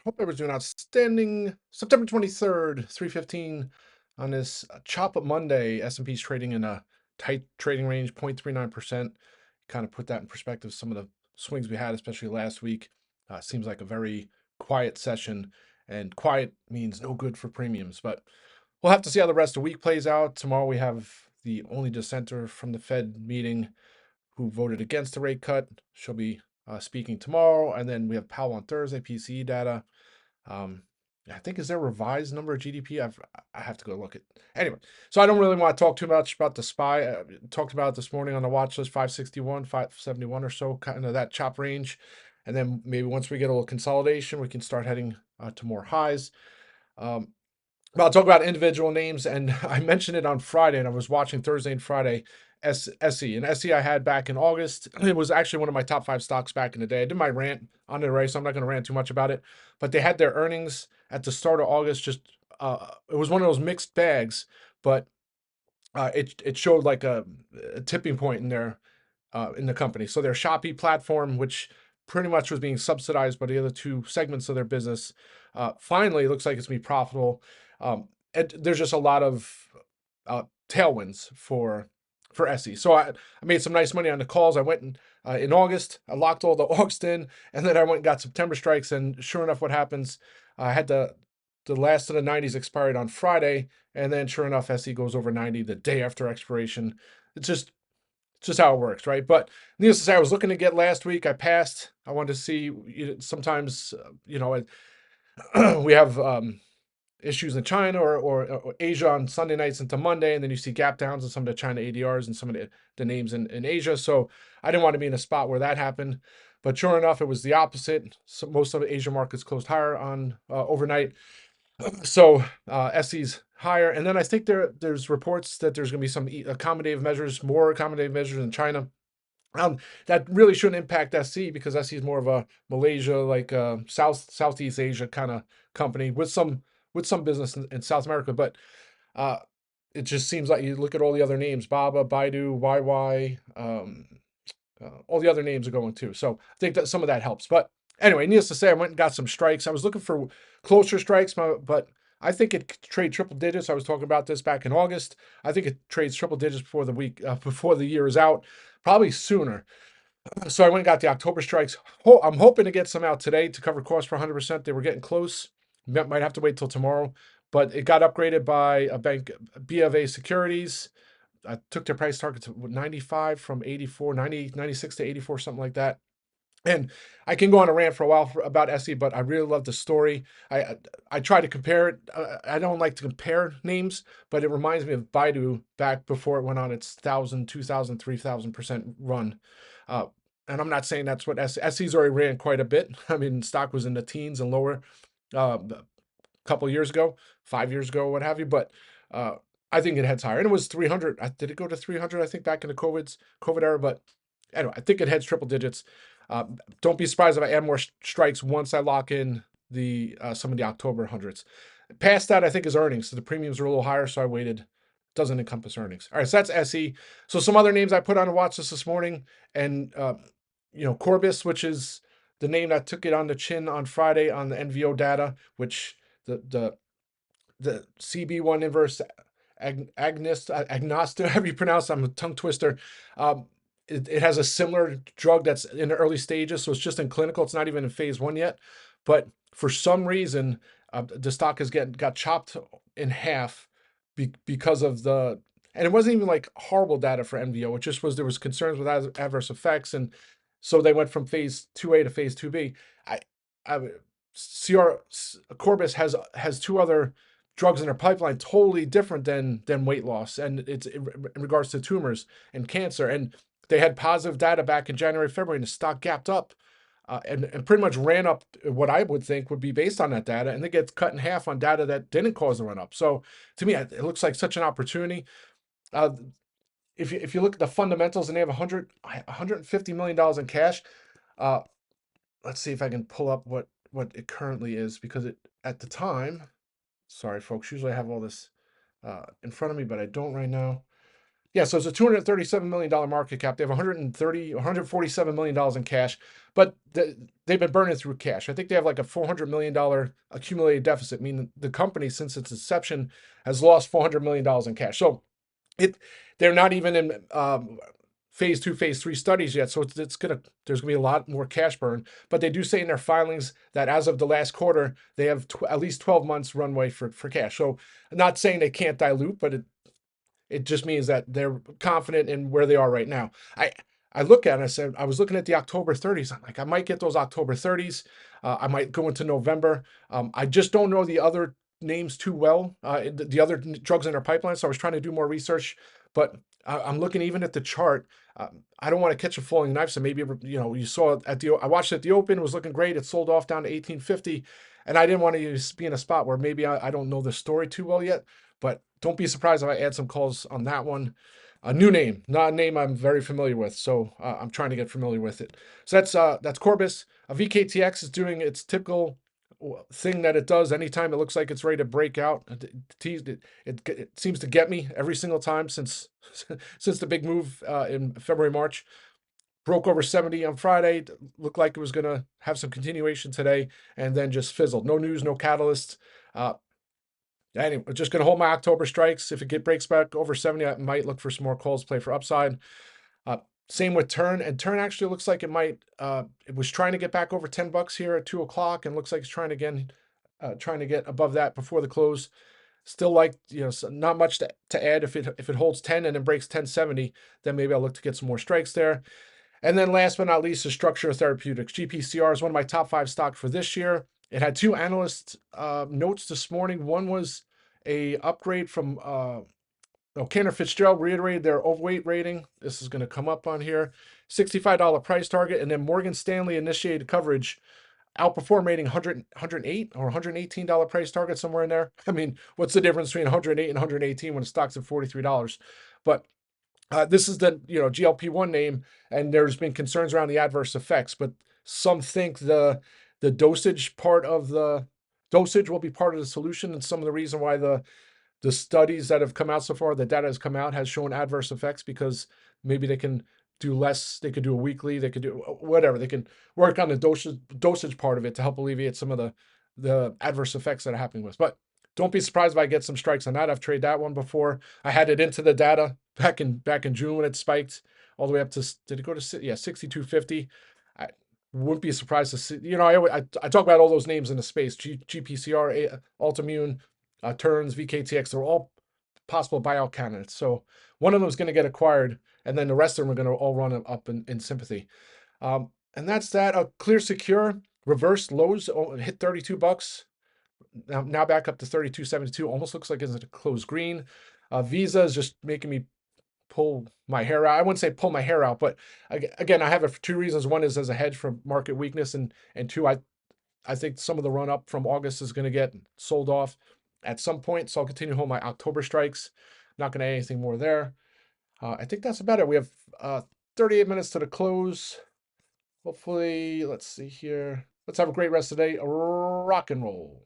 Hope everyone's doing outstanding. September 23rd, 3:15 on this chop up Monday. S&P's trading in a tight trading range, 0.39%. Kind of put that in perspective. Some of the swings we had, especially last week, seems like a very quiet session, and quiet means no good for premiums. But we'll have to see how the rest of the week plays out. Tomorrow we have the only dissenter from the Fed meeting who voted against the rate cut. She'll be speaking tomorrow, and then we have Powell on Thursday, PCE data. Um, I think is there a revised number of GDP? I have to go look at. Anyway, so I don't really want to talk too much about the SPY. Talked about it this morning on the watch list, 561, 571 or so, kind of that chop range. And then maybe once we get a little consolidation, we can start heading to more highs. But I'll talk about individual names, and I mentioned it on Friday, and I was watching Thursday and Friday. SE and SE I had back in August. It was actually one of my top 5 stocks back in the day. I did my rant on it already, so I'm not going to rant too much about it. But they had their earnings at the start of August. Just it was one of those mixed bags, but it showed like a tipping point in the company. So their Shopee platform, which pretty much was being subsidized by the other two segments of their business, finally looks like it's going to be profitable. There's just a lot of tailwinds for SE. So I made some nice money on the calls. I went in August. I locked all the August in, and then I went and got September strikes. And sure enough, what happens? I had the last of the 90s expired on Friday, and then sure enough, SE goes over 90 the day after expiration. It's just how it works, right? But needless to say, I was looking to get last week. I passed. I wanted to see. Sometimes, we have issues in China or Asia on Sunday nights into Monday, and then you see gap downs in some of the China ADRs and some of the names in Asia. So I didn't want to be in a spot where that happened. But sure enough, it was the opposite. So most of the Asia markets closed higher on overnight. So SE's higher, and then I think there's reports that there's going to be some accommodative measures, more accommodative measures in China. That really shouldn't impact SC because SC is more of a Malaysia, like Southeast Asia kind of company with some business in South America. But uh, it just seems like you look at all the other names, Baba, Baidu, YY, all the other names are going too. So I think that some of that helps. But anyway, needless to say, I went and got some strikes. I was looking for closer strikes, but I think it could trade triple digits. I was talking about this back in August. I think it trades triple digits before before the year is out, probably sooner. So I went and got the October strikes. I'm hoping to get some out today to cover costs for 100%. They were getting close. Might have to wait till tomorrow, but it got upgraded by a bank, B of A Securities. I took their price target to 95 from 84, 96 to 84, something like that. And I can go on a rant for a while about SE, but I really love the story. I try to compare it. I don't like to compare names, but it reminds me of Baidu back before it went on its 1,000, 2,000, 3,000% run. Uh, and I'm not saying that's what SE's already ran quite a bit. I mean, stock was in the teens and lower a couple years ago, 5 years ago, what have you. But uh, I think it heads higher. And it was 300. Did it go to 300? I think back in the COVID era. But anyway, I think it heads triple digits. Don't be surprised if I add more strikes once I lock in the some of the October hundreds. Past that, I think is earnings. So the premiums are a little higher, so I waited. Doesn't encompass earnings. All right, so that's SE. So some other names I put on a watch list this morning, and Corbis, which is the name that took it on the chin on Friday on the NVO data, which the CB1 inverse agnostic, however you pronounce it, I'm a tongue twister. It has a similar drug that's in the early stages, so it's just in clinical. It's not even in phase 1 yet. But for some reason, the stock got chopped in half because of and it wasn't even like horrible data for NVO. It just was there was concerns with adverse effects, and so they went from phase 2A to phase 2B. I Corbis has 2 other drugs in their pipeline totally different than weight loss, and it's in regards to tumors and cancer. And they had positive data back in January, February, and the stock gapped up and pretty much ran up what I would think would be based on that data, and it gets cut in half on data that didn't cause the run up. So to me, it looks like such an opportunity. Uh, if you look at the fundamentals, and they have $150 million in cash. Uh, let's see if I can pull up what it currently is, because it at the time. Sorry, folks. Usually I have all this in front of me, but I don't right now. Yeah, so it's a $237 million market cap. They have $147 million in cash, but they've been burning through cash. I think they have like a $400 million accumulated deficit, meaning the company, since its inception, has lost $400 million in cash. So it they're not even in phase 2, phase 3 studies yet. So there's gonna be a lot more cash burn. But they do say in their filings that as of the last quarter, they have at least 12 months runway for cash. So I'm not saying they can't dilute, but it just means that they're confident in where they are right now. I look at it, I said, I was looking at the October 30s. I'm like, I might get those October 30s. I might go into November. I just don't know the other names too well, the other drugs in their pipeline. So I was trying to do more research, but I'm looking even at the chart. I don't want to catch a falling knife. So maybe, you saw it I watched it at the open, it was looking great. It sold off down to 1850. And I didn't want to be in a spot where maybe I don't know the story too well yet. But don't be surprised if I add some calls on that one. A new name, not a name I'm very familiar with, so I'm trying to get familiar with it. So that's Corbis. VKTX is doing its typical thing that it does anytime it looks like it's ready to break out. It seems to get me every single time since since the big move in February, March. Broke over 70 on Friday. Looked like it was going to have some continuation today, and then just fizzled. No news, no catalyst. Anyway, just going to hold my October strikes. If it breaks back over 70, I might look for some more calls, play for upside. Uh, Same with TERN, and TERN actually looks like it might. It was trying to get back over $10 here at 2 o'clock, and looks like it's trying to get above that before the close. Still like, not much to add. If it holds 10 and then breaks 1070, then maybe I'll look to get some more strikes there. And then last but not least is Structure Therapeutics. GPCR is one of my top 5 stocks for this year. It had 2 analyst notes this morning. One was a upgrade from Cantor Fitzgerald reiterated their overweight rating. This is going to come up on here. $65 price target. And then Morgan Stanley initiated coverage, outperform rating 108 or $118 price target, somewhere in there. I mean, what's the difference between 108 and 118 when the stock's at $43? But this is the GLP-1 name, and there's been concerns around the adverse effects, but some think the dosage will be part of the solution, and some of the reason why the studies that have come out so far, the data has come out, has shown adverse effects because maybe they can do less. They could do a weekly. They could do whatever. They can work on the dosage part of it to help alleviate some of the adverse effects that are happening with. But don't be surprised if I get some strikes on that. I've traded that one before. I had it into the data back in June when it spiked all the way up to, did it go to 6250? I wouldn't be surprised to see. I talk about all those names in the space: GPCR, Altimmune, Turns, VKTX. They're all possible buyout candidates. So one of them is going to get acquired, and then the rest of them are going to all run up in sympathy. And that's that. Clear Secure reversed lows, hit $32. Now back up to 32.72. Almost looks like it's a close green. Visa is just making me pull my hair out. I wouldn't say pull my hair out, but again, I have it for 2 reasons. One is as a hedge for market weakness, and 2, I think some of the run up from August is going to get sold off at some point. So I'll continue to hold my October strikes. Not going to add anything more there. I think that's about it. We have 38 minutes to the close. Hopefully, let's see here. Let's have a great rest of the day. Rock and roll.